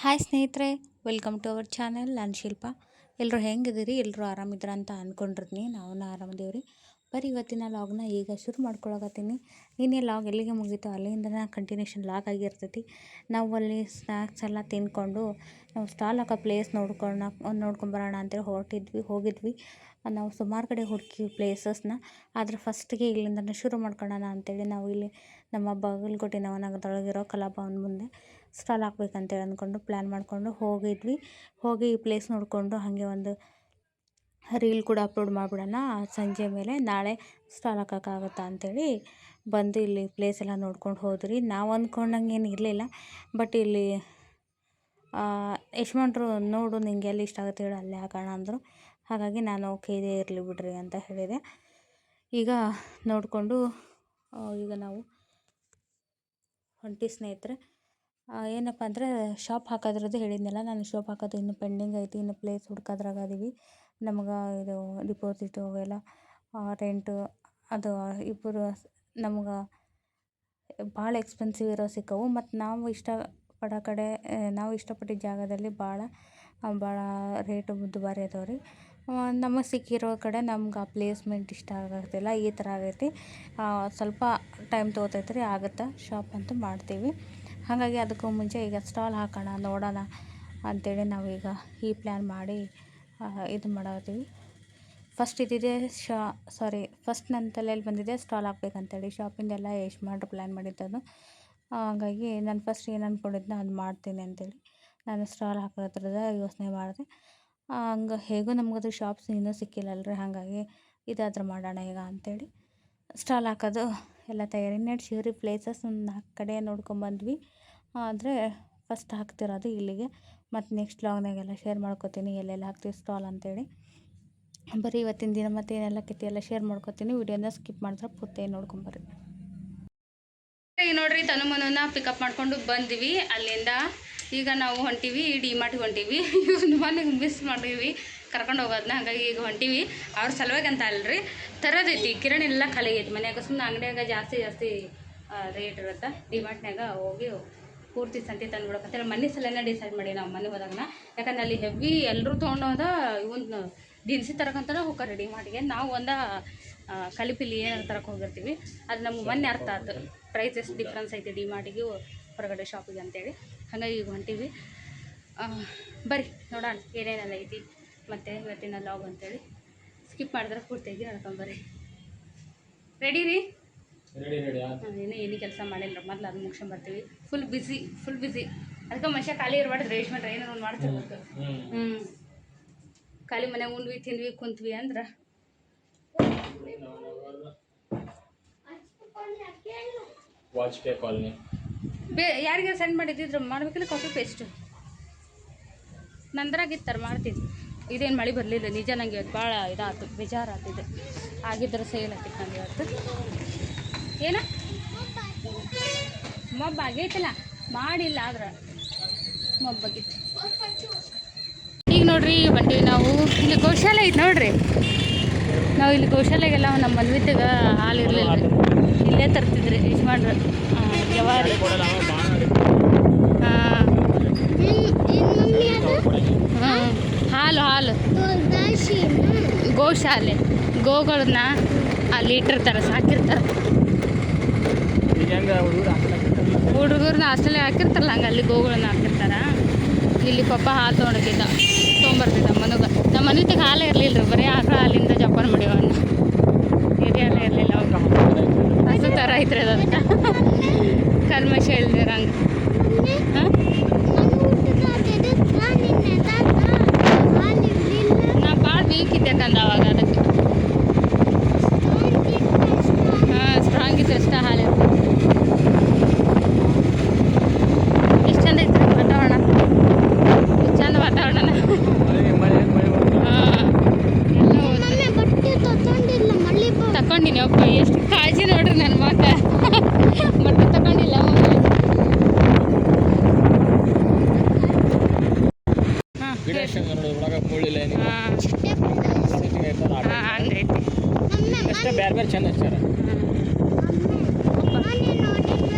Hi ಸ್ನೇಹಿತರೆ, welcome to our channel. ನಾನು ಶಿಲ್ಪ. ಎಲ್ಲರೂ ಹೆಂಗಿದ್ದೀರಿ? ಎಲ್ಲರೂ ಆರಾಮಿದ್ರ ಅಂತ ಅಂದ್ಕೊಂಡಿರ್ತೀನಿ. ನಾವು ಆರಾಮದೇವ್ರಿ. ಬರೀ ಇವತ್ತಿನ ಲಾಗ್ನ ಈಗ ಶುರು ಮಾಡ್ಕೊಳಕತ್ತೀನಿ. ನಿನ್ನೆ ಲಾಗ್ ಎಲ್ಲಿಗೆ ಮುಗೀತು ಅಲ್ಲಿಂದ ಕಂಟಿನ್ಯೂಷನ್ ಲಾಗ್ ಆಗಿರ್ತೈತಿ. ನಾವು ಅಲ್ಲಿ ಸ್ನ್ಯಾಕ್ಸ್ ಎಲ್ಲ ತಿಂದ್ಕೊಂಡು ನಾವು ಸ್ಟಾಲ್ ಹಾಕೋ ಪ್ಲೇಸ್ ನೋಡ್ಕೊಂಬರೋಣ ಅಂತೇಳಿ ಹೋಗಿದ್ವಿ. ನಾವು ಸುಮಾರು ಕಡೆ ಹುಡುಕಿ ಪ್ಲೇಸಸ್ನ. ಆದರೆ ಫಸ್ಟಿಗೆ ಇಲ್ಲಿಂದ ಶುರು ಮಾಡ್ಕೊಳ್ಳೋಣ ಅಂತೇಳಿ ನಾವು ಇಲ್ಲಿ ನಮ್ಮ ಬಾಗಲಕೋಟೆ ನವನಗರದೊಳಗಿರೋ ಕಲಾಭವನ ಮುಂದೆ ಸ್ಟಾಲ್ ಹಾಕ್ಬೇಕಂತೇಳಿ ಅಂದ್ಕೊಂಡು ಪ್ಲ್ಯಾನ್ ಮಾಡಿಕೊಂಡು ಹೋಗಿದ್ವಿ. ಹೋಗಿ ಈ ಪ್ಲೇಸ್ ನೋಡಿಕೊಂಡು ಹಾಗೆ ಒಂದು ರೀಲ್ ಕೂಡ ಅಪ್ಲೋಡ್ ಮಾಡಿಬಿಡೋಣ ಸಂಜೆ ಮೇಲೆ, ನಾಳೆ ಸ್ಟಾಲ್ ಹಾಕೋಕ್ಕಾಗುತ್ತಾ ಅಂಥೇಳಿ ಬಂದು ಇಲ್ಲಿ ಪ್ಲೇಸ್ ಎಲ್ಲ ನೋಡ್ಕೊಂಡು ಹೋದ್ರಿ. ನಾವು ಅಂದ್ಕೊಂಡಂಗೆ ಏನು ಇರಲಿಲ್ಲ. ಬಟ್ ಇಲ್ಲಿ ಯಜಮಾನ್ರು ನೋಡು ನಿಂಗೆ ಎಲ್ಲಿ ಇಷ್ಟ ಆಗುತ್ತೆ ಹೇಳಿ ಅಲ್ಲೇ ಹಾಕೋಣ ಅಂದರು. ಹಾಗಾಗಿ ನಾನು ಓಕೆ ಇದೇ ಇರಲಿ ಬಿಡ್ರಿ ಅಂತ ಹೇಳಿದೆ. ಈಗ ನೋಡಿಕೊಂಡು ಈಗ ನಾವು ಹೊಂಟಿ ಸ್ನೇಹಿತರೆ. ಏನಪ್ಪ ಅಂದರೆ ಶಾಪ್ ಹಾಕೋದ್ರದ್ದು ಹೇಳಿದ್ನಲ್ಲ, ನಾನು ಶಾಪ್ ಹಾಕೋದು ಇನ್ನೂ ಪೆಂಡಿಂಗ್ ಐತಿ. ಇನ್ನು ಪ್ಲೇಸ್ ಹುಡ್ಕೋದ್ರಾಗದೀವಿ. ನಮ್ಗೆ ಇದು ಡಿಪಾಸಿಟು ಅವೆಲ್ಲ ರೆಂಟು ಅದು ಇಬ್ಬರು ನಮ್ಗೆ ಭಾಳ ಎಕ್ಸ್ಪೆನ್ಸಿವ್ ಇರೋ ಸಿಕ್ಕವು. ಮತ್ತು ನಾವು ಇಷ್ಟಪಟ್ಟಿದ್ದ ಜಾಗದಲ್ಲಿ ಭಾಳ ರೇಟು ದುಬಾರಿ ಅದಾವೆ ರೀ. ನಮಗೆ ಸಿಕ್ಕಿರೋ ಕಡೆ ನಮ್ಗೆ ಆ ಪ್ಲೇಸ್ಮೆಂಟ್ ಇಷ್ಟ ಆಗತ್ತಿಲ್ಲ. ಈ ಥರ ಆಗೈತಿ. ಸ್ವಲ್ಪ ಟೈಮ್ ತೊಗೋತೈತೆ ರೀ, ಆಗುತ್ತೆ. ಶಾಪ್ ಅಂತೂ ಮಾಡ್ತೀವಿ. ಹಾಗಾಗಿ ಅದಕ್ಕೂ ಮುಂಚೆ ಈಗ ಸ್ಟಾಲ್ ಹಾಕೋಣ ನೋಡೋಣ ಅಂಥೇಳಿ ನಾವೀಗ ಈ ಪ್ಲ್ಯಾನ್ ಮಾಡಿ ಇದು ಮಾಡತ್ತೀವಿ. ಫಸ್ಟ್ ನನ್ನ ತಲೆಯಲ್ಲಿ ಬಂದಿದೆ ಸ್ಟಾಲ್ ಹಾಕ್ಬೇಕಂತೇಳಿ. ಶಾಪಿಂದೆಲ್ಲ ಎಷ್ಟು ಮಾಡ್ರು ಪ್ಲ್ಯಾನ್ ಮಾಡಿದ್ದದು. ಹಾಗಾಗಿ ನಾನು ಫಸ್ಟ್ ಏನು ಅಂದ್ಕೊಂಡಿದ್ದೆ ಅದು ಮಾಡ್ತೀನಿ ಅಂತೇಳಿ ನಾನು ಸ್ಟಾಲ್ ಹಾಕೋದ್ರದ ಯೋಚನೆ ಮಾಡಿದೆ. ಹೇಗೂ ನಮಗದು ಶಾಪ್ಸ್ ಇನ್ನೂ ಸಿಕ್ಕಿಲ್ಲಲ್ರಿ. ಹಾಗಾಗಿ ಇದಾದ್ರೂ ಮಾಡೋಣ ಈಗ ಅಂಥೇಳಿ ಸ್ಟಾಲ್ ಹಾಕೋದು ಎಲ್ಲ ತಯಾರಿ ನಡೆಸಿವ್ರಿ. ಪ್ಲೇಸಸ್ ಒಂದು 4 ಕಡೆ ನೋಡ್ಕೊಂಬಂದ್ವಿ. ಆದರೆ ಫಸ್ಟ್ ಹಾಕ್ತಿರೋದು ಇಲ್ಲಿಗೆ. ಮತ್ತು ನೆಕ್ಸ್ಟ್ ಲಾಗ್ನಾಗೆಲ್ಲ ಶೇರ್ ಮಾಡ್ಕೊತೀನಿ ಎಲ್ಲೆಲ್ಲ ಹಾಕ್ತೀವಿ ಸ್ಟಾಲ್ ಅಂತೇಳಿ. ಬರೀ ಇವತ್ತಿನ ದಿನ ಮತ್ತು ಏನೆಲ್ಲ ಕಿತ್ತಿ ಎಲ್ಲ ಶೇರ್ ಮಾಡ್ಕೊತೀನಿ. ವಿಡಿಯೋನ ಸ್ಕಿಪ್ ಮಾಡಿದ್ರೆ ಪೂರ್ತಿ ನೋಡ್ಕೊಂಬರ್ರಿ. ಈಗ ನೋಡ್ರಿ, ತನುಮನನ್ನ ಪಿಕಪ್ ಮಾಡ್ಕೊಂಡು ಬಂದ್ವಿ ಅಲ್ಲಿಂದ. ಈಗ ನಾವು ಹೊಂಟೀವಿ ಡಿ-ಮಾರ್ಟ್ಗೆ ಹೊಂಟೀವಿ. ಮನೆಗೆ ಮಿಸ್ ಮಾಡೀವಿ ಕರ್ಕೊಂಡು ಹೋಗೋದನ್ನ. ಹಾಗಾಗಿ ಈಗ ಹೊಂಟೀವಿ. ಅವ್ರ ಸಲುವಾಗಿ ಅಂತ ಅಲ್ರಿ, ತರೋದೈತಿ. ಕಿರಾಣಿ ಎಲ್ಲ ಖಾಲಿ ಐತಿ ಮನ್ಯಾಗ. ಸುಮ್ಮನೆ ಅಂಗಡಿಯಾಗ ಜಾಸ್ತಿ ರೇಟ್ ಇರುತ್ತೆ. ಡಿ-ಮಾರ್ಟ್ನಾಗ ಹೋಗಿ ಪೂರ್ತಿ ಸಂತೆ ತಂದು ಬಿಡೋಕಂತೇಳಿ ಮನೆ ಸಲನೇ ಡಿಸೈಡ್ ಮಾಡಿ ನಾವು ಮನೆ ಹೋದಾಗನ. ಯಾಕಂದ್ರೆ ಅಲ್ಲಿ ಹೆವಿ ಎಲ್ಲರೂ ತೊಗೊಂಡೋದ ಇವನು ದಿನಸಿ ತರಕಂತಾನೆ ಹೋಗ್ತಾರೆ ಡಿ-ಮಾರ್ಟ್ಗೆ. ನಾವು ಕಲಿಪಿಲಿ ಏನಾರು ತರಕ್ಕೆ ಹೋಗಿರ್ತೀವಿ. ಅದು ನಮ್ಗೆ ಮೊನ್ನೆ ಅರ್ಥ ಆಯ್ತು, ಪ್ರೈಸ್ ಎಷ್ಟು ಡಿಫ್ರೆನ್ಸ್ ಐತಿ ಡಿ-ಮಾರ್ಟಿಗೆ ಹೊರಗಡೆ ಶಾಪಿಗೆ ಅಂತೇಳಿ. ಹಾಗಾಗಿ ಈಗ ಹೊಂಟೀವಿ. ಬರ್ರಿ ನೋಡೋಣ ಏನೇನೆಲ್ಲ ಐತಿ ಮತ್ತು ಇವತ್ತಿನ ಲಾಗ್ ಅಂತೇಳಿ. ಸ್ಕಿಪ್ ಮಾಡಿದ್ರೆ ಪೂರ್ತಿಯಾಗಿ ನಡ್ಕೊಂಬರ್ರಿ. ರೆಡಿ ರೀ? ಇನ್ನೂ ಏನು ಕೆಲಸ ಮಾಡಿಲ್ಲ. ಮೊದಲು ಅದು ಮುಗಿಸ್ಕೊಂಬರ್ತೀವಿ. ಫುಲ್ ಬಿಸಿ. ಅದಕ್ಕೆ ಮನುಷ್ಯ ಖಾಲಿ ಇರಬಾರ್ದು. ರೇಷ್ಮೆಂಟ್ರೆ ಏನಾರು ಒಂದು ಮಾಡ್ತಿರ್ಬೇಕು. ಖಾಲಿ ಮನೆಯಾಗ ಉಂಡ್ವಿ ತಿಂದ್ವಿ ಕುಂತ್ವಿ ಅಂದ್ರೆ ವಾಜಪೇಯಿ ಕಾಲನಿ ಯಾರಿಗೆ ಸೆಂಡ್ ಮಾಡಿದ್ದಿದ್ರು ಮಾಡ್ಬೇಕಿಲ್ಲ. ಕಾಪಿ ಪೇಸ್ಟು ನಂದ್ರಾಗಿತ್ತಾರೆ ಮಾಡ್ತಿದ್ವಿ. ಇದೇನು ಮಳೆ ಬರಲಿಲ್ಲ ನಿಜ. ನನಗೆ ಇವತ್ತು ಭಾಳ ಇದಾಯ್ತು, ಬೇಜಾರಾಗ್ತಿದೆ. ಆಗಿದ್ರೆ ಸೇಲ್ ಆಗ್ತಿತ್ತು ನನಗೆ ಇವತ್ತು. ಏನ ಮೊಬ್ಬ ಆಗೈತಲ್ಲ, ಮಾಡಿಲ್ಲ ಆದ್ರೆ ಮೊಬ್ಬಾಗಿತ್ತು. ಈಗ ನೋಡ್ರಿ ಬಂದೀವಿ ನಾವು. ಇಲ್ಲಿ ಗೋಶಾಲೆ ಐತೆ ನೋಡ್ರಿ. ನಾವು ಇಲ್ಲಿ ಗೋಶಾಲೆಗೆಲ್ಲ ನಮ್ಮ ಮನ್ವಿದ್ದಾಗ ಹಾಲು ಇರಲಿಲ್ಲ, ಇಲ್ಲೇ ತರ್ತಿದ್ರಿ ಯಜಮಾನ್ರು. ಜವಾರಿ ಹಾಲು ಗೋಶಾಲೆ. ಗೋಗಳನ್ನ ಅಲ್ಲಿ ಇಟ್ಟಿರ್ತಾರೆ, ಸಾಕಿರ್ತಾರೆ. ಹುಡುಗರನ್ನ ಹಾಸ್ಟೆಲ್ಗೆ ಹಾಕಿರ್ತಾರಲ್ಲ, ಹಂಗೆ ಅಲ್ಲಿ ಗೋಗಳನ್ನ ಹಾಕಿರ್ತಾರೆ. ಇಲ್ಲಿ ಪಾಪ ಹಾಲು ತೊಗೊಂಬರ್ತಿದ್ದ ಮನೆಗೆ. ನಮ್ಮ ಮನೆಗೆ ಹಾಲೇ ಇರಲಿಲ್ಲ ರೀ, ಬರೀ ಆಕಳ ಹಾಲಿಂದ ಜೋಪಾನ ಮಾಡಿವನ್ನ. ಹಿರಿಯಲ್ಲೇ ಇರಲಿಲ್ಲ ಅವಾಗ. ಹಸು ಥರ ಐತ್ರಿ ಅದಂತ ಕಲ್ಮಶ ಇಲ್ದಿರ ಹಂಗೆ. ನಾ ಭಾಳ ವೀಕ್ ಇದ್ದೆ ಕಂದ ಅವಾಗ. ಅದಕ್ಕೆ ಸ್ಟ್ರಾಂಗ್ ಇದ್ರೆ ಅಷ್ಟ ಹಾಲು. ಎಷ್ಟು ಚಂದ ಐತ್ರಿ ವಾತಾವರಣ. ಚಂದ ವಾತಾವರಣ. ತಗೊಂಡಿನಿ ಒಬ್ಬ. ಎಷ್ಟು ಕಾಳಜಿ ನೋಡ್ರಿ ನನ್ನ ಮಾತ. ಬಟ್ಟೆ ತಗೊಂಡಿಲ್ಲ. ಬೇರೆ ಚಂದ ಹಚ್ಚಾರ.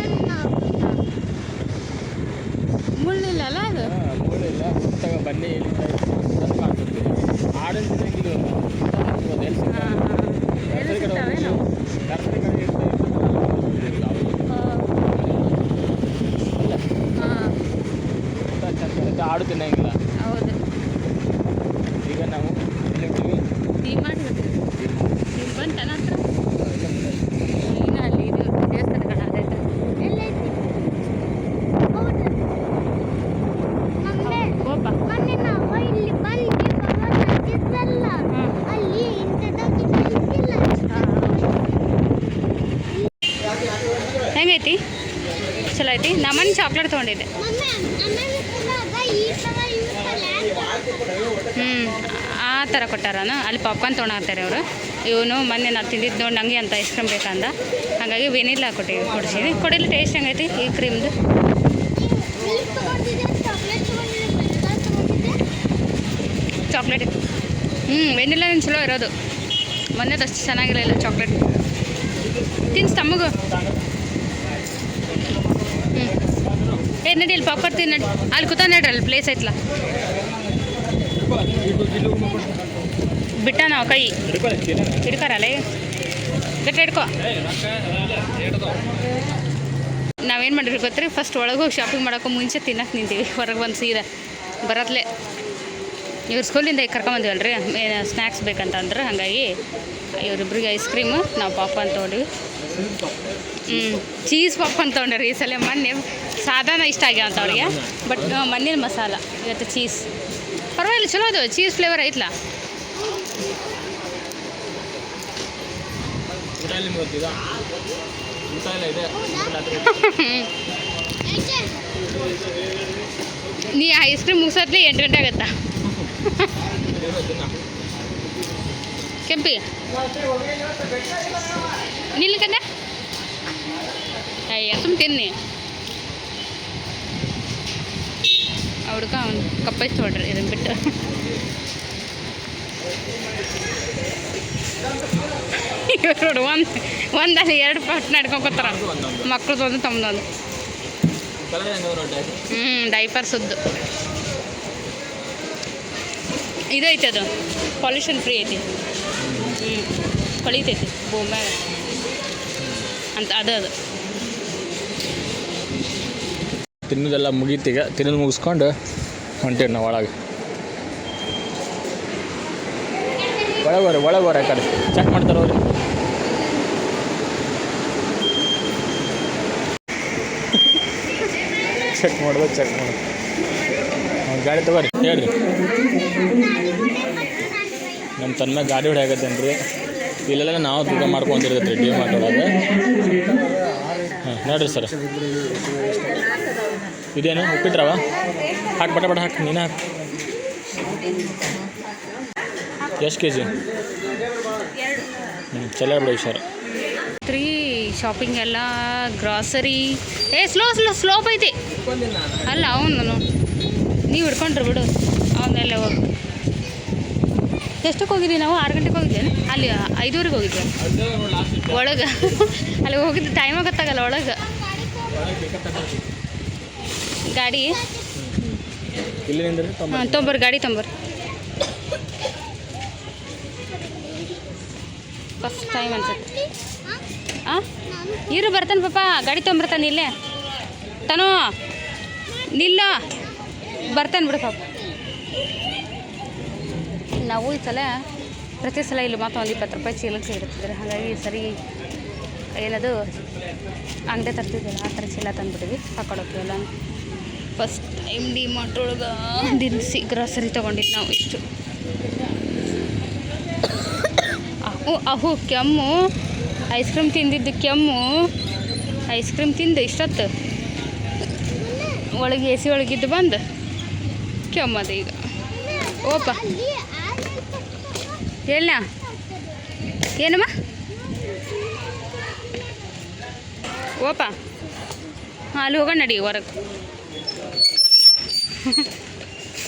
ಮುಳ್ಳಿಲ್ಲಲ್ಲ ಅದು. ಬನ್ನಿ ಮಾಡ್ಕೊಡ್ತೀವಿ. ಆಡಲ್ ತಿನ್ನಂಗಿಲ್ಲ ಎಲ್ಲಿ ಹಾಂ ನರ್ಸರಿ ಕಡೆ ನರ್ಸರಿ ಕಡೆ ಚಂದ ಆಡು ತಿನ್ನಂಗಿಲ್ಲ. ಹೌದು. ಈಗ ನಾವು ಎಲ್ಲಿರ್ತೀವಿ? ಡಿಮಾರ್ಟ್ ಬಂತ ನಂತರ ಇನ್ನು ಅಲ್ಲಿ ಇದು ದೇವಸ್ಥಾನಗಳ ಅದೈತೆ. ಗೋಪ ಹೆಂಗೈತಿ? ಚಲೋ ಐತಿ. ನಮ್ಮನೆ ಚಾಕ್ಲೇಟ್ ತೊಗೊಂಡಿದ್ದೆ. ಆ ಥರ ಕೊಟ್ಟಾರನು ಅಲ್ಲಿ ಪಾಪ್ಕಾರ್ನ್ ತೊಗೊಂಡಾಗ್ತಾರೆ ಅವರು. ಇವನು ಮೊನ್ನೆ ನಾನು ತಿಂದಿದ್ದು ನೋಡಿ ನನಗೆ ಅಂತ ಐಸ್ ಕ್ರೀಮ್ ಬೇಕಂದ, ಹಾಗಾಗಿ ವೆನಿಲ್ಲ ಕೊಡಿಸಿದ್ವಿ. ಕೊಡಿಲ್ಲ ಟೇಸ್ಟ್ ಹೆಂಗೈತಿ ಈ ಕ್ರೀಮ್ದು? ಚಾಕ್ಲೇಟ್ ಇತ್ತು. ವೆನಿಲ್ಲ ಚಲೋ ಇರೋದು. ಮೊನ್ನೆದು ಅಷ್ಟು ಚೆನ್ನಾಗಿರಲಿಲ್ಲ ಚಾಕ್ಲೇಟ್. ತಿನ್ಸ್ ತಮ್ಮಗೂ. ನಡಿ ಇಲ್ಲಿ ಪಾಪ್ಕಾರ್ನ್ ತಿನ್ನ ನಡಿ. ಅಲ್ಲಿ ಕೂತ ನಡ್ರಿ, ಅಲ್ಲಿ ಪ್ಲೇಸ್ ಐತ್ಲ. ಬಿಟ್ಟ ನಾವು ಕೈ ಹಿಡ್ಕಾರಲ್ಲ ಗಟ್ಟಿ ಹಿಡ್ಕೊ. ನಾವೇನು ಮಾಡಿರಿ ಗೊತ್ತ್ರಿ, ಫಸ್ಟ್ ಒಳಗೆ ಹೋಗಿ ಶಾಪಿಂಗ್ ಮಾಡೋಕ್ಕೂ ಮುಂಚೆ ತಿನ್ನಕ್ಕೆ ನಿಂತೀವಿ. ಹೊರಗೆ ಬಂದು ಸೀದಾ ಬರತ್ಲೆ ಇವ್ರ ಸ್ಕೂಲಿಂದ ಈಗ ಕರ್ಕೊಂಬಂದಿವಲ್ರಿ, ಸ್ನ್ಯಾಕ್ಸ್ ಬೇಕಂತ ಅಂದ್ರೆ, ಹಾಗಾಗಿ ಇವರಿಬ್ರಿಗೆ ಐಸ್ ಕ್ರೀಮು, ನಾವು ಪಾಪ್ಕಾರ್ನ್ ತೊಗೊಂಡಿವಿ. ಚೀಸ್ ಪಾಪ್ಕಾರ್ನ್ ತೊಗೊಂಡ್ರಿ ಈ ಸಲ. ಮೊನ್ನೆ ಸಾಧಾರಣ ಇಷ್ಟ ಆಗ್ಯಾವ ಅಂತ ಅವಳಿಗೆ, ಬಟ್ ಮೊನ್ನೆ ಮಸಾಲ, ಇವತ್ತು ಚೀಸ್. ಪರವಾಗಿಲ್ಲ, ಚಲೋ ಅದು. ಚೀಸ್ ಫ್ಲೇವರ್ ಐತ್ಲಾ. ನೀ ಐಸ್ ಕ್ರೀಮ್ ಮುಗಿಸೋದ್ಲಿ 8 ಗಂಟೆ ಆಗತ್ತಾ? ಕೆಂಪಿ ನಿಲ್ಕಂದ ಅಯ್ಯ ಸುಮ್ಮ ತಿನ್ನಿ. ಅವ್ಡ್ಕ ಒಂದು ಕಪ್ಪೈಸ್ ತೊಗೊಳ್ರಿ ಇದನ್ನು ಬಿಟ್ಟು. ಇವರು ಒಂದಲ್ಲಿ 2 ಪಾಟ್ ನಡ್ಕೊಂಡ್ಕೊತಾರ. ಮಕ್ಳದ್ದು ಒಂದು ತಮ್ಮದೊಂದು. ಡೈಪರ್ ಸುದ್ದು ಇದೈತೆ, ಅದು ಪಾಲ್ಯೂಷನ್ ಫ್ರೀ ಐತಿ. ಕೊಳಿತೈತಿ ಭೂಮ್ಯಾಗ ಅಂತ ಅದು. ತಿನ್ನೋದೆಲ್ಲ ಮುಗೀತೀಗ. ತಿನ್ನೋದು ಮುಗಿಸ್ಕೊಂಡು ಹೊಂಟೇವಿ ನಾವು ಒಳಗೆ ಬರ ಆ ಕಡೆ ಚೆಕ್ ಮಾಡ್ತಾರೆ ಅವ್ರು. ಚೆಕ್ ಮಾಡೋದು ಗಾಡಿ ತಗೋರಿ ಹೇಳ್ರಿ. ನಮ್ಮ ತನ್ನ ಗಾಡಿ ಹೊಡ್ಯಾಗತ್ತೇನು ರೀ. ಇಲ್ಲೆಲ್ಲ ನಾವು ತೂಕ ಮಾಡ್ಕೊಂತಿರ್ತೈತೆ ರೀ ಡಿ ಮಾರ್ಟ್ ಒಳಗೆ. ಹಾಂ ನೋಡಿರಿ ಸರ್, ಇದೇನು ಉಪ್ಪಿಟ್ರವ? ಹಾಕಿ ಬಟ ಹಾಕಿ, ನೀನು ಹಾಕಿ. ಎಷ್ಟು ಕೆ ಜಿ? ಚಲೋ ಬಿಡಿ ಸರ್. ಶಾಪಿಂಗ್ ಎಲ್ಲ ಗ್ರಾಸರಿ. ಸ್ಲೋಪ್ ಐತಿ ಅಲ್ಲ. ಅವನು ನೀವು ಹಿಡ್ಕೊಂಡ್ರಿ ಬಿಡು. ಅವನ್ನೆಲ್ಲ ಹೋಗಿ ಎಷ್ಟಕ್ಕೆ ಹೋಗಿದ್ವಿ ನಾವು? 6 ಗಂಟೆಗೆ ಹೋಗಿದ್ದೆ. ಅಲ್ಲಿ 5:30 ಹೋಗಿದ್ವಿ ಒಳಗೆ. ಅಲ್ಲಿ ಹೋಗಿದ್ದು ಟೈಮ್ ಗೊತ್ತಾಗಲ್ಲ ಒಳಗೆ. ಗಾಡಿ ತೊಂಬರ್, ಗಾಡಿ ತೊಂಬರ್. ಫಸ್ಟ್ ಟೈಮ್ ಅನ್ಸುತ್ತೆ. ಇರು ಬರ್ತಾನೆ ಪಾಪ, ಗಾಡಿ ತೊಗೊಂಬರ್ತಾನೆ. ಇಲ್ಲೇ ತನೋ ನಿಲ್ಲ, ಬರ್ತಾನೆ ಬಿಡು ಪಾಪ. ನಾವು ಈ ಸಲ ಪ್ರತಿ ಸಲ ಇಲ್ಲಿ ಮಾತ್ರ ಒಂದು 20 ರೂಪಾಯಿ ಚೀಲಕ್ಕೆ ಸಿಗುತ್ತಿದ್ರೆ, ಹಾಗಾಗಿ ಸರಿ ಏನದು ಅಂಗಡಿ ತರ್ತಿದ್ದಿಲ್ಲ, ಆ ಥರ ಚೀಲ ತಂದುಬಿಟ್ಟಿವಿ ಹಾಕೊಳೋಕ್ಕೆಲ್ಲ. ಫಸ್ಟ್ ಟೈಮ್ ಡಿ ಮಾರ್ಟ್ ಒಳಗೆ ದಿನಸಿ ಗ್ರಾಸರಿ ತೊಗೊಂಡಿದ್ದು ನಾವು. ಇಷ್ಟು ಅಹು ಕೆಮ್ಮು. ಐಸ್ ಕ್ರೀಮ್ ತಿಂದಿದ್ದು ಕೆಮ್ಮು. ಐಸ್ ಕ್ರೀಮ್ ತಿಂದು ಇಷ್ಟೊತ್ತು ಒಳಗೆ AC ಒಳಗಿದ್ದು ಬಂದು ಕೆಮ್ಮದ ಈಗ. ಓಪ ಹೇಳ ಏನಮ್ಮ? ಓಪ ಹಾಂ, ಅಲ್ಲಿ ಹೋಗೋಣ ನಡಿ ಹೊರಗೆ.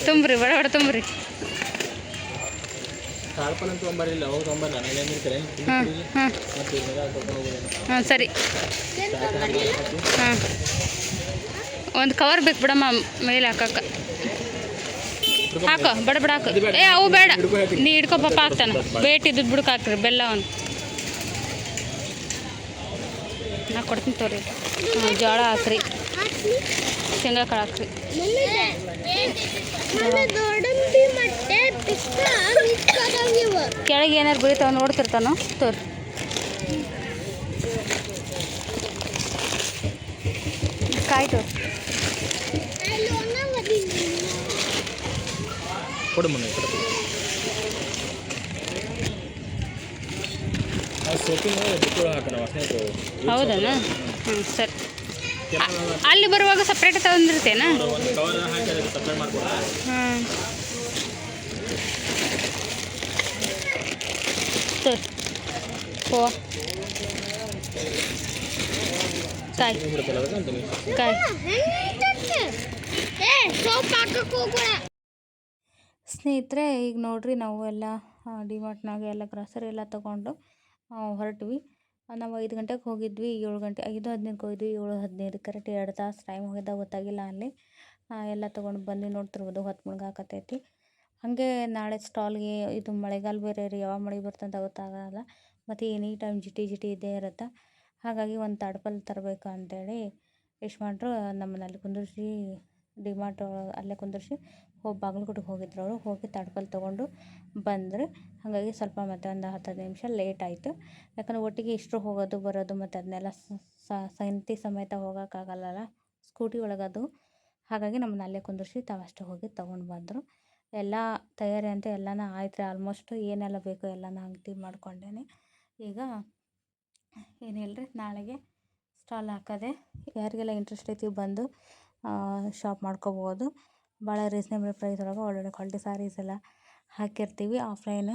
ತುಂಬ್ರಿ, ಬಡ ತುಂಬ್ರಿ. ಹಾಂ ಸರಿ. ಹಾಂ ಒಂದು ಕವರ್ ಬೇಕು ಬಿಡಮ್ಮ ಮೇಲೆ ಹಾಕಕ್ಕೆ. ಹಾಕೋ ಬಡ ಬಡ ಹಾಕು. ಏ ಅವು ಬೇಡ, ನೀ ಹಿಡ್ಕೊ ಪಪ್ಪ ಹಾಕ್ತಾನೆ. ವೇಟ್ ಇದ್ದದ್ದು ಬಿಡಕ್ಕೆ ಹಾಕ್ರಿ ಬೆಲ್ಲ ಅವನು. ನಾ ಕೊಡ್ತೀನಿ ತೋರಿ. ಜೋಳ ಹಾಕ್ರಿ, ಶೇಂಗಾ ಕಾಳು ಹಾಕ್ರಿ. ಕೆಳಗೆ ಏನಾರು ಬೀಳ್ತಾವ ನೋಡ್ತಿರ್ತಾನೋ ತೋರಿ. ಕಾಯಿ ತೋರಿ. ಕೊಡು ಮನೆ ಹೌದಾ? ಹ್ಞೂ ಸರಿ. ಅಲ್ಲಿ ಬರುವಾಗ ಸಪ್ರೇಟ್ ತಗೊಂಡಿರ್ತೇನಾ? ಹಾಂ ಸರಿ. ಓ ಕಾಯಿ ಕಾಯಿ. ಸ್ನೇಹಿತರೆ, ಈಗ ನೋಡ್ರಿ ನಾವು ಎಲ್ಲ ಡಿಮಾರ್ಟ್ನಾಗ ಎಲ್ಲ ಗ್ರಾಸರಿ ಎಲ್ಲ ತೊಗೊಂಡು ಹೊರಟ್ವಿ. ನಾವು 5 ಗಂಟೆಗೆ ಹೋಗಿದ್ವಿ, 7 ಗಂಟೆ 5:15ಕ್ಕೆ ಹೋಗಿದ್ವಿ. 7:15 ಕರೆಕ್ಟ್ 2 ತಾಸು ಟೈಮ್ ಹೋಗಿದ್ದ ಗೊತ್ತಾಗಿಲ್ಲ. ಅಲ್ಲಿ ಎಲ್ಲ ತೊಗೊಂಡು ಬಂದು ನೋಡ್ತಿರ್ಬೋದು, ಹೊತ್ತು ಮುಳುಗಾಕತ್ತೈತಿ. ಹಾಗೆ ನಾಳೆ ಸ್ಟಾಲ್ಗೆ ಇದು ಮಳೆಗಾಲ ಬೇರೆ ರೀ, ಯಾವಾಗ ಮಳೆ ಬರ್ತಂತ ಗೊತ್ತಾಗಲ್ಲ. ಮತ್ತು ಎನಿ ಟೈಮ್ ಜಿಟಿ ಇದ್ದೇ ಇರುತ್ತೆ. ಹಾಗಾಗಿ ಒಂದು ತಾಡ್ಪಲ್ ತರಬೇಕು ಅಂತೇಳಿ ಯಶ್ಮಾನ್ರು ನಮ್ಮನ್ನ ಅಲ್ಲಿ ಕುಂದಿರ್ಸಿ ಡಿಮಾರ್ಟ್ ಅಲ್ಲೇ ಕುಂದಿರ್ಸಿ ಬಾಗಲಕೋಟೆಗೆ ಹೋಗಿದ್ರು. ಅವರು ಹೋಗಿ ತಾಡ್ಪಲ್ ತೊಗೊಂಡು ಬಂದರು. ಹಾಗಾಗಿ ಸ್ವಲ್ಪ ಮತ್ತೆ ಒಂದು 10 ನಿಮಿಷ ಲೇಟ್ ಆಯಿತು. ಯಾಕಂದರೆ ಒಟ್ಟಿಗೆ ಇಷ್ಟರು ಹೋಗೋದು ಬರೋದು ಮತ್ತು ಅದನ್ನೆಲ್ಲ ಸಂತಿ ಸಮೇತ ಹೋಗೋಕ್ಕಾಗಲ್ಲಲ್ಲ, ಸ್ಕೂಟಿ ಒಳಗದು. ಹಾಗಾಗಿ ನಮ್ಮನ್ನ ಅಲ್ಲೇ ಕುಂದಿರ್ಸಿ ತಾವಷ್ಟೇ ಹೋಗಿ ತೊಗೊಂಡು ಬಂದರು. ಎಲ್ಲ ತಯಾರಿ ಅಂತ ಎಲ್ಲನೂ ಆಯ್ತು ರೀ. ಆಲ್ಮೋಸ್ಟ್ ಏನೆಲ್ಲ ಬೇಕೋ ಎಲ್ಲನೂ ಅಂಗಡಿ ಮಾಡ್ಕೊಂಡೇನೆ. ಈಗ ಏನಿಲ್ಲ ರೀ, ನಾಳೆಗೆ ಸ್ಟಾಲ್ ಹಾಕೋದೆ. ಯಾರಿಗೆಲ್ಲ ಇಂಟ್ರೆಸ್ಟ್ ಐತಿ ಬಂದು ಶಾಪ್ ಮಾಡ್ಕೋಬೋದು. ಭಾಳ ರೀಸ್ನೇಬಲ್ ಪ್ರೈಸ್ ಒಳಗೆ ಒಳ್ಳೊಳ್ಳೆ ಕ್ವಾಲಿಟಿ ಸ್ಯಾರೀಸ್ ಎಲ್ಲ ಹಾಕಿರ್ತೀವಿ. ಆಫ್ಲೈನ್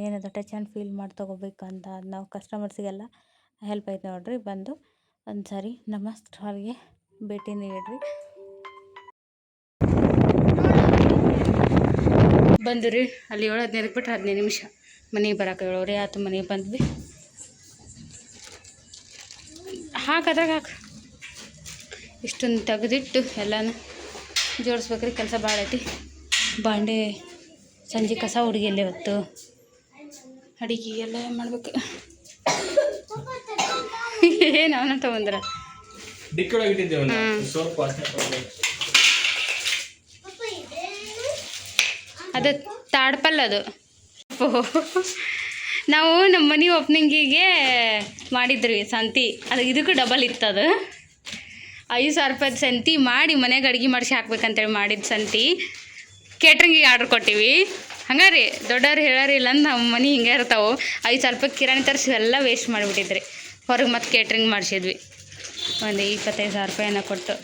ಏನಾದರೂ ಟಚ್ ಆ್ಯಂಡ್ ಫೀಲ್ ಮಾಡಿ ತೊಗೋಬೇಕು ಅಂತ ನಾವು ಕಸ್ಟಮರ್ಸಿಗೆಲ್ಲ ಹೆಲ್ಪ್ ಐತೆ ನೋಡಿರಿ. ಬಂದು ಒಂದು ಸಾರಿ ನಮ್ಮ ಸ್ಟಾಲ್ಗೆ ಭೇಟಿ ನೀಡಿರಿ. ಬಂದು ರೀ, ಅಲ್ಲಿ 7:15 ಬಿಟ್ಟರೆ 15 ನಿಮಿಷ ಮನೆಗೆ ಬರೋಕೆ 7:15 ಆಯ್ತು. ಮನೆಗೆ ಬಂದ್ವಿ. ಅದ್ರಾಗ ಹಾಕು. ಇಷ್ಟೊಂದು ತೆಗೆದಿಟ್ಟು ಎಲ್ಲನೂ ಜೋಡಿಸ್ಬೇಕ್ರಿ. ಕೆಲಸ ಭಾಳ ಐತಿ. ಬಾಂಡೆ ಸಂಜೆ ಕಸ ಹುಡುಗಿಯಲ್ಲ ಇವತ್ತು. ಅಡುಗೆ ಎಲ್ಲ ಮಾಡ್ಬೇಕು. ಏನು ಅವನ ತೊಗೊಂಡ್ರ ಅದು ತಾಡ್ಪಲ್ಲ. ಅದು ನಾವು ನಮ್ಮ ಮನೆ ಓಪ್ನಿಂಗಿಗೆ ಮಾಡಿದ್ರಿ ಸಂತಿ. ಅದು ಇದಕ್ಕೂ ಡಬಲ್ ಇತ್ತದು. 5,000 ರೂಪಾಯಿ ಸಂತಿ ಮಾಡಿ ಮನೆಗೆ ಅಡುಗೆ ಮಾಡಿಸಿ ಹಾಕ್ಬೇಕಂತೇಳಿ ಮಾಡಿದ ಸಂತಿ. ಕೇಟ್ರಿಂಗಿಗೆ ಆರ್ಡ್ರ್ ಕೊಟ್ಟಿವಿ. ಹಂಗೆ ರೀ, ದೊಡ್ಡವ್ರು ಹೇಳೋರಿ ಇಲ್ಲ ಅಂದ್ರೆ ನಮ್ಮ ಮನೆ ಹಿಂಗೆ ಇರ್ತಾವೆ. 5,000 ರೂಪಾಯಿ ಕಿರಾಣಿ ತರಿಸಿ ಎಲ್ಲ ವೇಸ್ಟ್ ಮಾಡಿಬಿಟ್ಟಿದ್ರಿ. ಹೊರಗೆ ಮತ್ತೆ ಕೇಟ್ರಿಂಗ್ ಮಾಡಿಸಿದ್ವಿ. ಒಂದು 25,000 ರೂಪಾಯಿನ ಕೊಟ್ಟು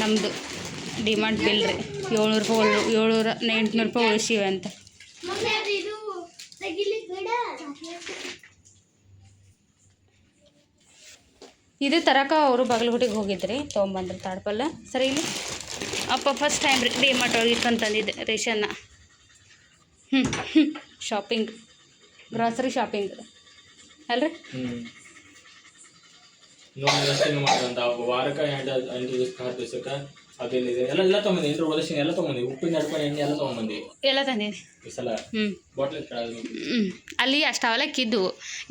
ನಮ್ಮದು ಡಿಮಾಂಡ್ ಬಿಲ್ ರೀ. 800 ರೂಪಾಯಿ ಉಳಿಸಿವೆ ಅಂತ. ಇದು ತರಕ ಅವರು ಬಾಗಲಕೋಟೆಗೆ ಹೋಗಿದ್ರಿ, ತೊಗೊಂಬಂದ್ರಿ ತಾಡ್ಪಲ್ಲ. ಸರಿ, ಇಲ್ಲಿ ಅಪ್ಪ ಫಸ್ಟ್ ಟೈಮ್ ರೀ ಡಿಮಾರ್ಟ್ ಒಳಗೆ ಇಟ್ಕೊಂತಂದಿದ್ದೆ ರೇಷನ್ನ. ಶಾಪಿಂಗ್, ಗ್ರಾಸರಿ ಶಾಪಿಂಗ್ ಅಲ್ರಿ. ವಾರಕ್ಕೆ 8 ದಿವಸಕ್ಕೆ ಅದೇನಿದೆ ಎಲ್ಲ ತೊಗೊಂಬಂದಿ. ಎಲ್ಲ ತೊಗೊಂಬಂದಿ. ಉಪ್ಪಿನ ಅಡ್ಕೊಂಡು ಎಣ್ಣೆ ಎಲ್ಲ ತೊಗೊಂಬಂದಿ. ಎಲ್ಲ ತಂದೀನಿ ಈ ಸಲ. ಬಾಟ್ಲಿ ಅಲ್ಲಿ ಅಷ್ಟು ಅವಲಕ್ಕಿದ್ದು.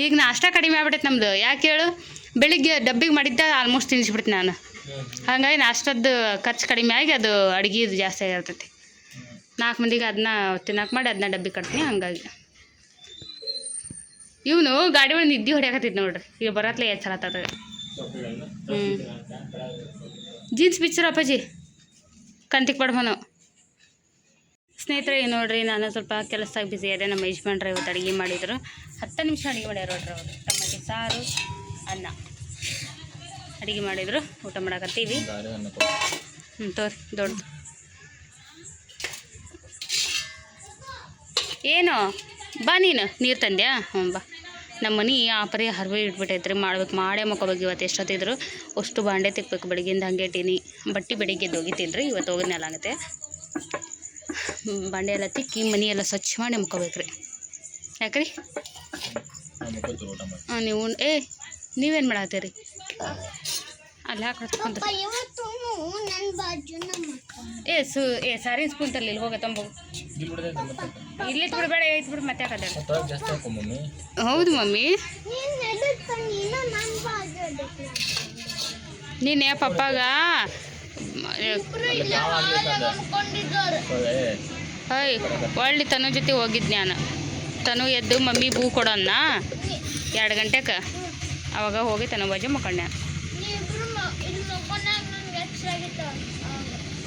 ಈಗ ನಾಷ್ಟ ಕಡಿಮೆ ಆಗ್ಬಿಟ್ಟೈತೆ ನಮ್ಮದು. ಯಾಕೆ ಹೇಳು, ಬೆಳಿಗ್ಗೆ ಡಬ್ಬಿಗೆ ಮಾಡಿದ್ದ ಆಲ್ಮೋಸ್ಟ್ ತಿನ್ನಿಸ್ಬಿಡ್ತೀನಿ ನಾನು. ಹಾಗಾಗಿ ನಾಷ್ಟದ್ದು ಖರ್ಚು ಕಡಿಮೆ ಆಗಿ ಅದು ಅಡುಗೆದು ಜಾಸ್ತಿ ಆಗಿರ್ತೈತಿ. 4 ಮಂದಿಗೆ ಅದನ್ನ ತಿನ್ನಕ್ಕೆ ಮಾಡಿ ಅದನ್ನ ಡಬ್ಬಿ ಕಟ್ತೀನಿ. ಹಂಗಾಗಿ ಇವನು ಗಾಡಿ ಒಳಗೆ ನಿದ್ದೆ ಹೊಡ್ಯಾಕತ್ತಿದ್ದು ನೋಡ್ರಿ. ಈಗ ಬರತ್ಲೆ ಎಚ್ಚರತ್ತದ. ಜೀನ್ಸ್ ಪಿಕ್ಚರ್ ಅಪ್ಪಾಜಿ ಕಂತಿಗೆ ಪಡ್ಮನು. ಸ್ನೇಹಿತರೆ, ನೋಡ್ರಿ, ನಾನು ಸ್ವಲ್ಪ ಕೆಲಸದಾಗ ಬಿಸಿ ಇದೆ. ನಮ್ಮ ಯಜಮಾನ್ರು ಇವತ್ತು ಅಡುಗೆ ಮಾಡಿದರು. 10 ನಿಮಿಷ ಅಡುಗೆ ಮಾಡ್ಯಾರ ನೋಡ್ರಿ ಅವರು. ಟಮಾಟಿ ಸಾರು, ಅನ್ನ ಅಡುಗೆ ಮಾಡಿದರು. ಊಟ ಮಾಡಕತ್ತೀವಿ. ತೋರಿ ದೊಡ್ಡದು. ಏನು ಬಾ, ನೀನು ನೀರು ತಂದ್ಯಾ? ಹ್ಞೂ ಬಾ. ನಮ್ಮ ಮನೆ ಪರಿ ಹರ್ವೆ ಇಟ್ಬಿಟ್ಟೈತ್ರಿ. ಮಾಡ್ಬೇಕು, ಮಾಡೇ ಮಕ್ಕೋಬೇಕು. ಇವತ್ತು ಎಷ್ಟೊತ್ತಿದ್ರು ಅಷ್ಟು ಬಾಂಡೆ ತಿಕ್ಬೇಕು. ಬೆಳಗ್ಗಿಂದ ಹಂಗೆ ಇಟ್ಟೀನಿ. ಬಟ್ಟೆ ಬೆಳಿಗ್ಗೆದ್ದು ಹೋಗಿದ್ದೀನಿ ರೀ. ಇವತ್ತು ಹೋಗಿದ್ನೆಲ್ಲ ಆಗುತ್ತೆ. ಬಾಂಡೆ ಎಲ್ಲ ತಿಕ್ಕಿ ಮನೆ ಎಲ್ಲ ಸ್ವಚ್ಛ ಮಾಡಿ ಮಕ್ಕೋಬೇಕು ರೀ. ಯಾಕ್ರಿ ನೀವೇನು ಮಾಡತ್ತೀರಿ? ಅಲ್ಲಿ ಹಾಕಿ ಏ ಸಾರಿ ಸ್ಪೂನ್ ತರಲಿ ಇಲ್ಲಿ ಹೋಗ ತಂಬು ಇಲ್ಲಿ ಬಿಡಬೇಡ ಐತ್ ಬಿಡು ಮತ್ತೆ ಹಾಕದ ಜಾಸ್ತಿ ಹಾಕೋ ಮಮ್ಮಿ. ಹೌದು ಮಮ್ಮಿ ನೀನೇ ಪಪ್ಪಾಗ ಹೈ ಒಳ್ಳೆ ತನು ಜೊತೆ ಹೋಗಿದ್ದು ನಾನು. ತನು ಎದ್ದು ಮಮ್ಮಿ ಬೂ ಕೊಡೋಣ 2 ಗಂಟೆಗೆ ಅವಾಗ ಹೋಗಿ ತನು ಬಾಜು ಮಕ್ಕಂಡೆ.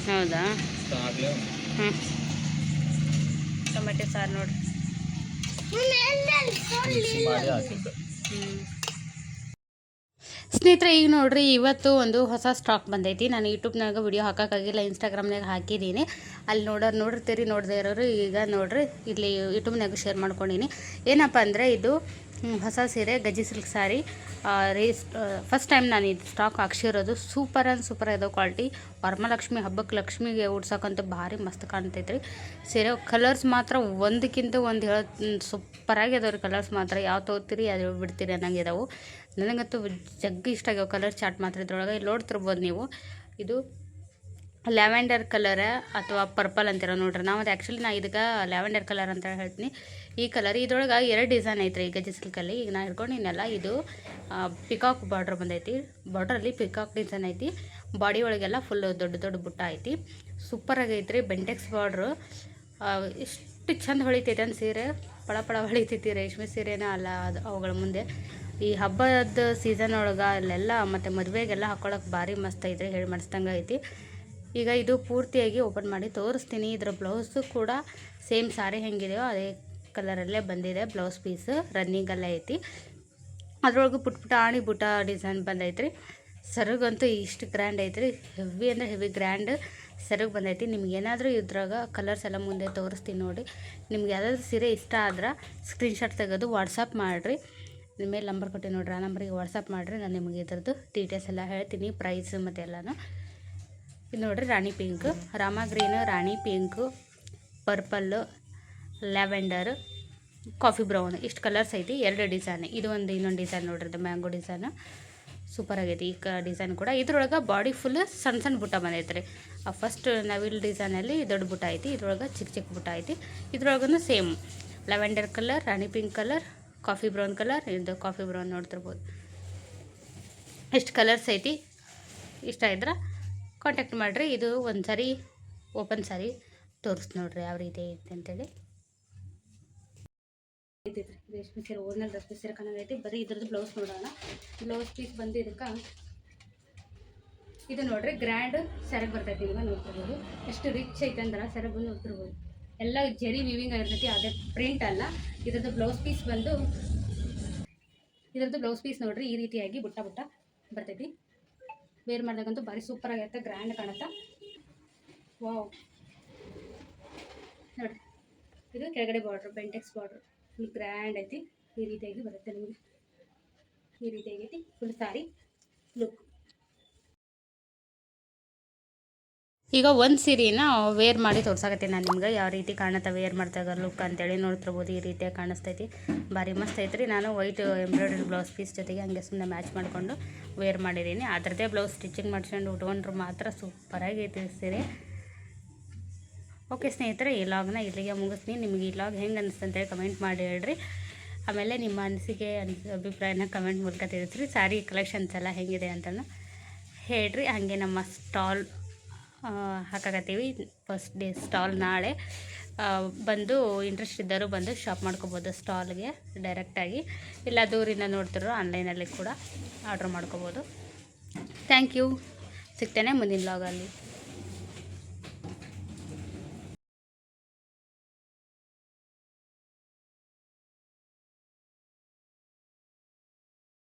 ಹೌದಾ ಹ್ಞೂ ಟೊಮೆಟೊ ಸಾರು ನೋಡಿ. ಸ್ನೇಹಿತರೆ ಈಗ ನೋಡ್ರಿ ಇವತ್ತು ಒಂದು ಹೊಸ ಸ್ಟಾಕ್ ಬಂದೈತಿ. ನಾನು ಯೂಟ್ಯೂಬ್ನಾಗ ವಿಡಿಯೋ ಹಾಕೋಕ್ಕಾಗಿಲ್ಲ, ಇನ್ಸ್ಟಾಗ್ರಾಮ್ನಾಗ ಹಾಕಿದ್ದೀನಿ. ಅಲ್ಲಿ ನೋಡಿರ್ತೀರಿ, ನೋಡದೇ ಇರೋರು ಈಗ ನೋಡ್ರಿ ಇಲ್ಲಿ ಯೂಟ್ಯೂಬ್ನಾಗ ಶೇರ್ ಮಾಡ್ಕೊಂಡೀನಿ. ಏನಪ್ಪ ಅಂದರೆ ಇದು ಹೊಸ ಸೀರೆ ಗಜ್ಜಿ ಸಿಲ್ಕ್ ಸ್ಯಾರಿ ಫಸ್ಟ್ ಟೈಮ್ ನಾನು ಇದು ಸ್ಟಾಕ್ ಹಾಕ್ಸಿರೋದು. ಸೂಪರ್ ಇದಾವೆ ಕ್ವಾಲಿಟಿ. ವರಮಹಾಲಕ್ಷ್ಮಿ ಹಬ್ಬಕ್ಕೆ ಲಕ್ಷ್ಮಿಗೆ ಉಡ್ಸೋಕ್ಕಂತೂ ಭಾರಿ ಮಸ್ತ್ ಕಾಣ್ತೈತೆ ರೀ ಸೀರೆ. ಕಲರ್ಸ್ ಮಾತ್ರ ಒಂದಕ್ಕಿಂತ ಒಂದು ಸೂಪರಾಗಿ ಅದಾವೆ ರೀ ಕಲರ್ಸ್ ಮಾತ್ರ. ಯಾವ ತೊಗೋತೀರಿ ಅದು ಬಿಡ್ತೀರಿ ಅನ್ನಂಗೆ ಇದಾವೆ. ನನಗಂತೂ ಜಗ್ಗಿ ಇಷ್ಟ ಆಗ್ಯಾವ ಕಲರ್ ಚಾರ್ಟ್ ಮಾತ್ರ ಇದ್ರೊಳಗೆ. ಇಲ್ಲಿ ನೋಡ್ತಿರ್ಬೋದು ನೀವು. ಇದು ಲ್ಯಾವೆಂಡರ್ ಕಲರ್ ಅಥವಾ ಪರ್ಪಲ್ ಅಂತೀರ ನೋಡ್ರಿ. ನಾವು ಅದು ಆ್ಯಕ್ಚುಲಿ ನಾ ಇದಕ್ಕೆ ಲ್ಯಾವೆಂಡರ್ ಕಲರ್ ಅಂತ ಹೇಳ್ತೀನಿ. ಈ ಕಲರ್ ಇದ್ರೊಳಗೆ 2 ಡಿಸೈನ್ ಐತ್ರಿ ಈ ಗಜ್ಜಿ ಸಿಲ್ಕಲ್ಲಿ. ಈಗ ನಾ ಹಿಡ್ಕೊಂಡಿನಲ್ಲ ಇದು ಪಿಕಾಕ್ ಬಾರ್ಡ್ರ್ ಬಂದೈತಿ. ಬಾರ್ಡ್ರಲ್ಲಿ ಪಿಕಾಕ್ ಡಿಸೈನ್ ಐತಿ. ಬಾಡಿ ಒಳಗೆಲ್ಲ ಫುಲ್ ದೊಡ್ಡ ಬುಟ್ಟ ಐತಿ. ಸೂಪರಾಗಿ ಐತ್ರಿ. ಬೆಂಟೆಕ್ಸ್ ಬಾರ್ಡ್ರು ಎಷ್ಟು ಚಂದ ಹೊಳಿತೈತೆ ಅಂತ ಸೀರೆ. ಪಳ ಹೊಳಿತೈತಿ. ರೇಷ್ಮೆ ಸೀರೆನೇ ಅಲ್ಲ ಅದು ಅವುಗಳ ಮುಂದೆ. ಈ ಹಬ್ಬದ ಸೀಸನ್ ಒಳಗೆ ಅಲ್ಲೆಲ್ಲ ಮತ್ತು ಮದುವೆಗೆಲ್ಲ ಹಾಕ್ಕೊಳಕ್ಕೆ ಭಾರಿ ಮಸ್ತ್ ಐತ್ರಿ. ಹೇಳಿ ಮಾಡಿಸ್ದಂಗೆ ಐತಿ. ಈಗ ಇದು ಪೂರ್ತಿಯಾಗಿ ಓಪನ್ ಮಾಡಿ ತೋರಿಸ್ತೀನಿ. ಇದರ ಬ್ಲೌಸು ಕೂಡ ಸೇಮ್ ಸಾರಿ ಹೆಂಗಿದೆಯೋ ಅದೇ ಕಲರಲ್ಲೇ ಬಂದಿದೆ. ಬ್ಲೌಸ್ ಪೀಸು ರನ್ನಿಂಗಲ್ಲೇ ಐತಿ. ಅದ್ರೊಳಗೆ ಪುಟಾಣಿ ಬುಟ್ಟ ಡಿಸೈನ್ ಬಂದೈತ್ರಿ. ಸೆರಗಂತೂ ಇಷ್ಟು ಗ್ರ್ಯಾಂಡ್ ಐತ್ರಿ. ಹೆವಿ ಅಂದರೆ ಹೆವಿ ಗ್ರ್ಯಾಂಡ್ ಸೆರಗು ಬಂದೈತಿ. ನಿಮ್ಗೆ ಏನಾದರೂ ಇದ್ರಾಗ ಕಲರ್ಸ್ ಎಲ್ಲ ಮುಂದೆ ತೋರಿಸ್ತೀನಿ ನೋಡಿ. ನಿಮ್ಗೆ ಯಾವ್ದಾದ್ರು ಸೀರೆ ಇಷ್ಟ ಆದ್ರೆ ಸ್ಕ್ರೀನ್ಶಾಟ್ ತೆಗೆದು ವಾಟ್ಸಪ್ ಮಾಡಿರಿ. ನಿಮ್ಮ ಮೇಲೆ ನಂಬರ್ ಕೊಟ್ಟು ನೋಡ್ರಿ, ಆ ನಂಬರಿಗೆ ವಾಟ್ಸಪ್ ಮಾಡಿರಿ. ನಾನು ನಿಮಗೆ ಇದ್ರದ್ದು ಡೀಟೇಲ್ಸ್ ಎಲ್ಲ ಹೇಳ್ತೀನಿ, ಪ್ರೈಸ್ ಮತ್ತು ಎಲ್ಲನೂ. ಇದು ನೋಡಿರಿ ರಾಣಿ ಪಿಂಕ್, ರಾಮ ಗ್ರೀನ್, ರಾಣಿ pink, purple, lavender, coffee brown ಇಷ್ಟು ಕಲರ್ಸ್ ಐತಿ. 2 ಡಿಸೈನ್. ಇದು ಇನ್ನೊಂದು ಡಿಸೈನ್ ನೋಡ್ರಿ, ಇದು ಮ್ಯಾಂಗೋ ಡಿಸೈನ್ ಸೂಪರ್ ಆಗೈತಿ. ಈ ಡಿಸೈನ್ ಕೂಡ ಇದ್ರೊಳಗೆ ಬಾಡಿ ಫುಲ್ ಸಣ್ಣ ಬುಟ್ಟ ಬಂದೈತೆ ರೀ. ಫಸ್ಟ್ ನವಿಲ್ ಡಿಸೈನಲ್ಲಿ ದೊಡ್ಡ ಬುಟ್ಟ ಐತಿ. ಇದ್ರೊಳಗೆ ಚಿಕ್ಕ ಬುಟ್ಟ ಐತಿ. ಇದ್ರೊಳಗೂ ಸೇಮ್ ಲ್ಯಾವೆಂಡರ್ ಕಲರ್, ರಾಣಿ pink colour, coffee brown colour. ಇದು ಕಾಫಿ ಬ್ರೌನ್ ನೋಡ್ತಿರ್ಬೋದು. ಎಷ್ಟು ಕಲರ್ಸ್ ಐತಿ. ಇಷ್ಟ ಇದ್ರೆ ಕಾಂಟ್ಯಾಕ್ಟ್ ಮಾಡಿರಿ. ಇದು ಒಂದು ಸಾರಿ ಓಪನ್ ಸಾರಿ ತೋರಿಸ್ ನೋಡ್ರಿ ಯಾವ ರೀತಿ ಐತಿ ಅಂತೇಳಿ. ರೇಷ್ಮೆ ಸೀರೆ ಓರಿಜಿನಲ್ ರೇಷ್ಮೆ ಸೀರೆ ಕಾಣಂಗೈತಿ. ಬರೀ ಇದ್ರದ್ದು ಬ್ಲೌಸ್ ನೋಡೋಣ. ಬ್ಲೌಸ್ ಪೀಸ್ ಬಂದು ಇದಕ್ಕೆ ಇದು ನೋಡ್ರಿ ಗ್ರ್ಯಾಂಡ್ ಸೆರಗು ಬರ್ತೈತಿ. ಈಗ ನೋಡ್ತಿರ್ಬೋದು ಎಷ್ಟು ರಿಚ್ ಐತೆ ಅಂದ್ರೆ ಸೆರಗು ನೋಡ್ತಿರ್ಬೋದು. ಎಲ್ಲ ಜರಿ ವಿವಿಂಗ್ ಆಗಿರ್ತೈತಿ. ಅದೇ ಪ್ರಿಂಟ್ ಅಲ್ಲ. ಇದ್ರದ್ದು ಬ್ಲೌಸ್ ಪೀಸ್ ಬಂದು ನೋಡ್ರಿ ಈ ರೀತಿಯಾಗಿ ಬುಟ್ಟ ಬರ್ತೈತಿ. ವೇರ್ ಮಾಡಿದಾಗಂತೂ ಭಾರಿ ಸೂಪರ್ ಆಗಿರುತ್ತೆ. ಗ್ರ್ಯಾಂಡ್ ಕಾಣುತ್ತೆ. ವಾವ್ ನೋಡಿರಿ. ಇದು ಕೆಳಗಡೆ border Bentex border full grand ಐತಿ. ಈ ರೀತಿಯಾಗಿ ಬರುತ್ತೆ ನಿಮಗೆ. ಈ ರೀತಿಯಾಗೈತಿ ಫುಲ್ ಸಾರಿ ಲುಕ್. ಈಗ ಒಂದು ಸೀರೆನ ವೇರ್ ಮಾಡಿ ತೋರ್ಸಾಕತ್ತೀನಿ ನಾನು ನಿಮ್ಗೆ ಯಾವ ರೀತಿ ಕಾಣುತ್ತೆ ವೇರ್ ಮಾಡ್ದಾಗ ಲುಕ್ ಅಂತೇಳಿ. ನೋಡ್ತಿರ್ಬೋದು ಈ ರೀತಿಯಾಗಿ ಕಾಣಿಸ್ತೈತಿ. ಭಾರಿ ಮಸ್ತ್ ಐತ್ರಿ. ನಾನು ವೈಟ್ ಎಂಬ್ರಾಯ್ಡ್ರಿ ಬ್ಲೌಸ್ ಪೀಸ್ ಜೊತೆಗೆ ಹಂಗೆ ಸುಮ್ಮನೆ ಮ್ಯಾಚ್ ಮಾಡಿಕೊಂಡು ವೇರ್ ಮಾಡಿದ್ದೀನಿ. ಅದರದ್ದೇ ಬ್ಲೌಸ್ ಸ್ಟಿಚಿಂಗ್ ಮಾಡ್ಕೊಂಡು ಉಟ್ಕೊಂಡ್ರು ಮಾತ್ರ ಸೂಪರಾಗೈತಿ ಸೀರೆ. ಓಕೆ ಸ್ನೇಹಿತರೆ, ಈ ಲಾಗ್ನ ಇಲ್ಲಿಗೆ ಮುಗಿಸ್ತೀನಿ. ನಿಮಗೆ ಈ ಲಾಗ್ ಹೆಂಗೆ ಅನಿಸ್ತು ಅಂತೇಳಿ ಕಮೆಂಟ್ ಮಾಡಿ ಹೇಳ್ರಿ. ಆಮೇಲೆ ನಿಮ್ಮ ಅನಿಸಿಕೆ ಅಭಿಪ್ರಾಯನ ಕಮೆಂಟ್ ಮೂಲಕ ತಿಳಿಸ್ರಿ. ಸ್ಯಾರಿ ಕಲೆಕ್ಷನ್ಸ್ ಎಲ್ಲ ಹೆಂಗಿದೆ ಅಂತಲೂ ಹೇಳ್ರಿ. ಹಾಗೆ ನಮ್ಮ ಸ್ಟಾಲ್ ಹಾಕಾಕತ್ತೀವಿ. ಫಸ್ಟ್ ಡೇ ಸ್ಟಾಲ್ ನಾಳೆ. ಬಂದು ಇಂಟ್ರೆಸ್ಟ್ ಇದ್ದರು ಬಂದು ಶಾಪ್ ಮಾಡ್ಕೋಬೋದು ಸ್ಟಾಲ್ಗೆ ಡೈರೆಕ್ಟಾಗಿ. ಇಲ್ಲ ದೂರಿಂದ ನೋಡ್ತಿರೋ ಆನ್ಲೈನಲ್ಲಿ ಕೂಡ ಆರ್ಡ್ರ್ ಮಾಡ್ಕೋಬೋದು. Thank you. ಸಿಗ್ತೇನೆ ಮುಂದಿನ ಲಾಗಲ್ಲಿ.